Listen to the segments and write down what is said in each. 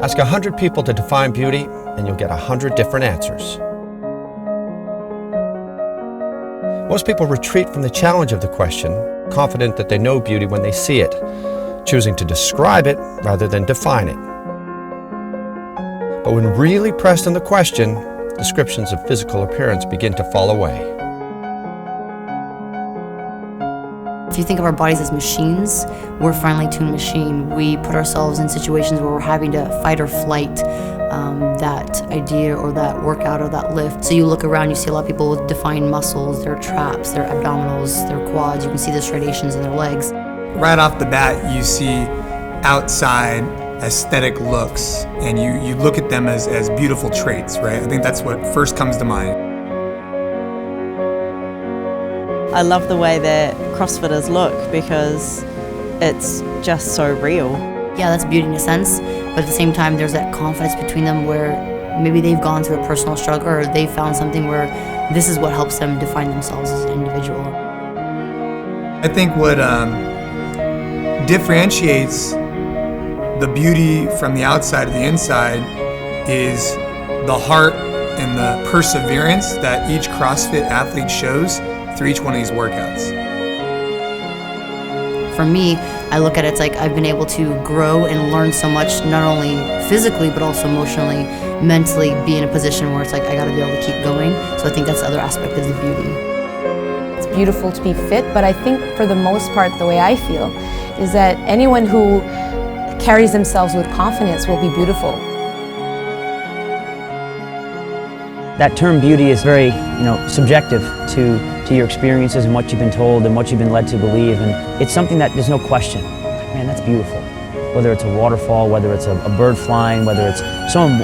Ask 100 people to define beauty, and you'll get 100 different answers. Most people retreat from the challenge of the question, confident that they know beauty when they see it, choosing to describe it rather than define it. But when really pressed on the question, descriptions of physical appearance begin to fall away. If you think of our bodies as machines, we're a finely tuned machine. We put ourselves in situations where we're having to fight or flight that idea or that workout or that lift. So you look around, you see a lot of people with defined muscles, their traps, their abdominals, their quads. You can see the striations in their legs. Right off the bat, you see outside aesthetic looks, and you look at them as beautiful traits, right? I think that's what first comes to mind. I love the way that CrossFitters look because it's just so real. Yeah, that's beauty in a sense, but at the same time there's that confidence between them where maybe they've gone through a personal struggle or they've found something where this is what helps them define themselves as an individual. I think what differentiates the beauty from the outside to the inside is the heart and the perseverance that each CrossFit athlete shows through each one of these workouts. For me, I look at it, it's like I've been able to grow and learn so much, not only physically, but also emotionally, mentally, be in a position where it's like I gotta be able to keep going. So I think that's the other aspect of the beauty. It's beautiful to be fit, but I think for the most part, the way I feel is that anyone who carries themselves with confidence will be beautiful. That term beauty is very, subjective to your experiences and what you've been told and what you've been led to believe, and it's something that there's no question. Man, that's beautiful. Whether it's a waterfall, whether it's a bird flying, whether it's someone,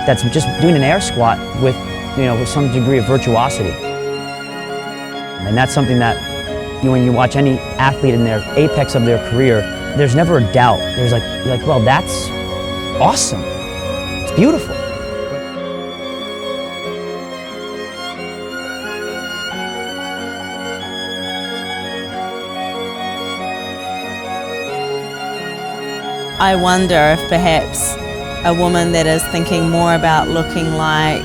that's just doing an air squat with some degree of virtuosity. And that's something that, when you watch any athlete in their apex of their career, there's never a doubt. There's you're like, well, that's awesome. It's beautiful. I wonder if perhaps a woman that is thinking more about looking like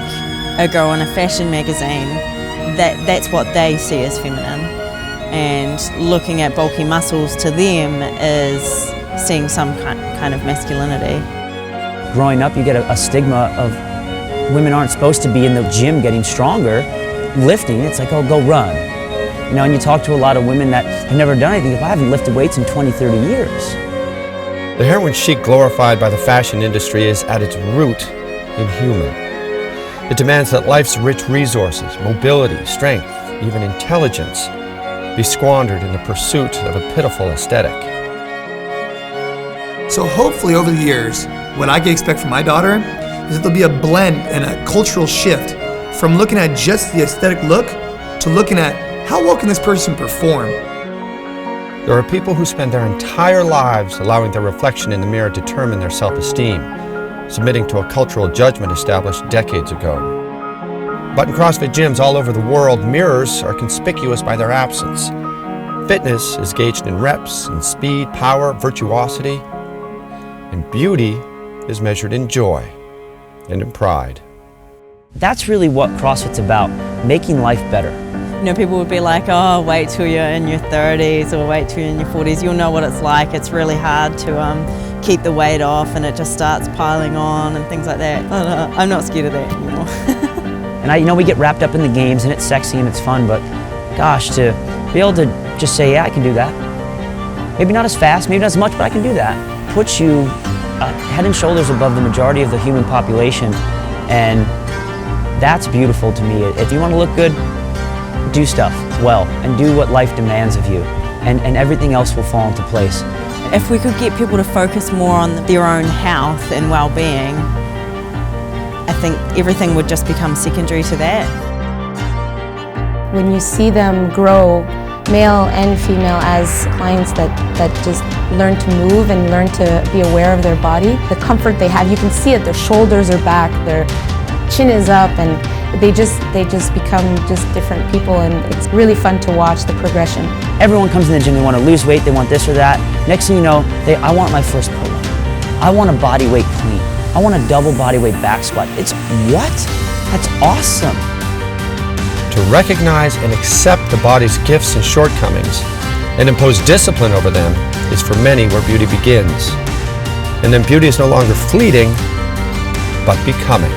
a girl in a fashion magazine, that's what they see as feminine. And looking at bulky muscles to them is seeing some kind of masculinity. Growing up, you get a stigma of women aren't supposed to be in the gym getting stronger, lifting. It's like, oh, go run. And you talk to a lot of women that have never done anything. I haven't lifted weights in 20, 30 years. The heroin chic glorified by the fashion industry is at its root inhuman. It demands that life's rich resources, mobility, strength, even intelligence, be squandered in the pursuit of a pitiful aesthetic. So hopefully over the years, what I can expect from my daughter is that there'll be a blend and a cultural shift from looking at just the aesthetic look to looking at how well can this person perform. There are people who spend their entire lives allowing their reflection in the mirror determine their self-esteem, submitting to a cultural judgment established decades ago. But in CrossFit gyms all over the world, mirrors are conspicuous by their absence. Fitness is gauged in reps, in speed, power, virtuosity, and beauty is measured in joy and in pride. That's really what CrossFit's about, making life better. People would be like, oh, wait till you're in your 30s or wait till you're in your 40s. You'll know what it's like. It's really hard to keep the weight off and it just starts piling on and things like that. I'm not scared of that anymore. And we get wrapped up in the games and it's sexy and it's fun, but gosh, to be able to just say, yeah, I can do that. Maybe not as fast, maybe not as much, but I can do that. Puts you head and shoulders above the majority of the human population, and that's beautiful to me. If you want to look good, do stuff well and do what life demands of you, and everything else will fall into place. If we could get people to focus more on their own health and well-being, I think everything would just become secondary to that. When you see them grow, male and female, as clients that just learn to move and learn to be aware of their body, the comfort they have, you can see it, their shoulders are back, their chin is up, and they just become just different people, and it's really fun to watch the progression. Everyone comes in the gym, they want to lose weight, they want this or that. Next thing you know, I want my first pull-up. I want a body weight clean. I want a double body weight back squat. It's what? That's awesome. To recognize and accept the body's gifts and shortcomings and impose discipline over them is for many where beauty begins. And then beauty is no longer fleeting, but becoming.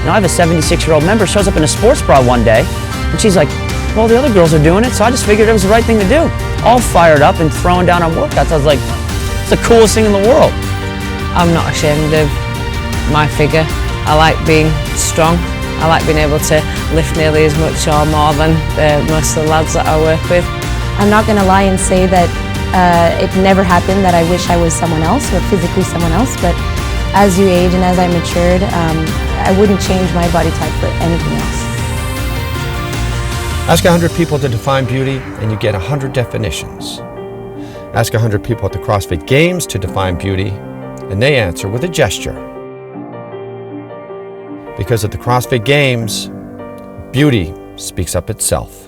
Now I have a 76-year-old member, shows up in a sports bra one day, and she's like, well, the other girls are doing it, so I just figured it was the right thing to do. All fired up and throwing down on workouts. I was like, it's the coolest thing in the world. I'm not ashamed of my figure. I like being strong. I like being able to lift nearly as much or more than most of the lads that I work with. I'm not going to lie and say that it never happened that I wish I was someone else or physically someone else, but as you age and as I matured, I wouldn't change my body type for anything else. Ask 100 people to define beauty and you get 100 definitions. Ask 100 people at the CrossFit Games to define beauty and they answer with a gesture. Because at the CrossFit Games, beauty speaks up itself.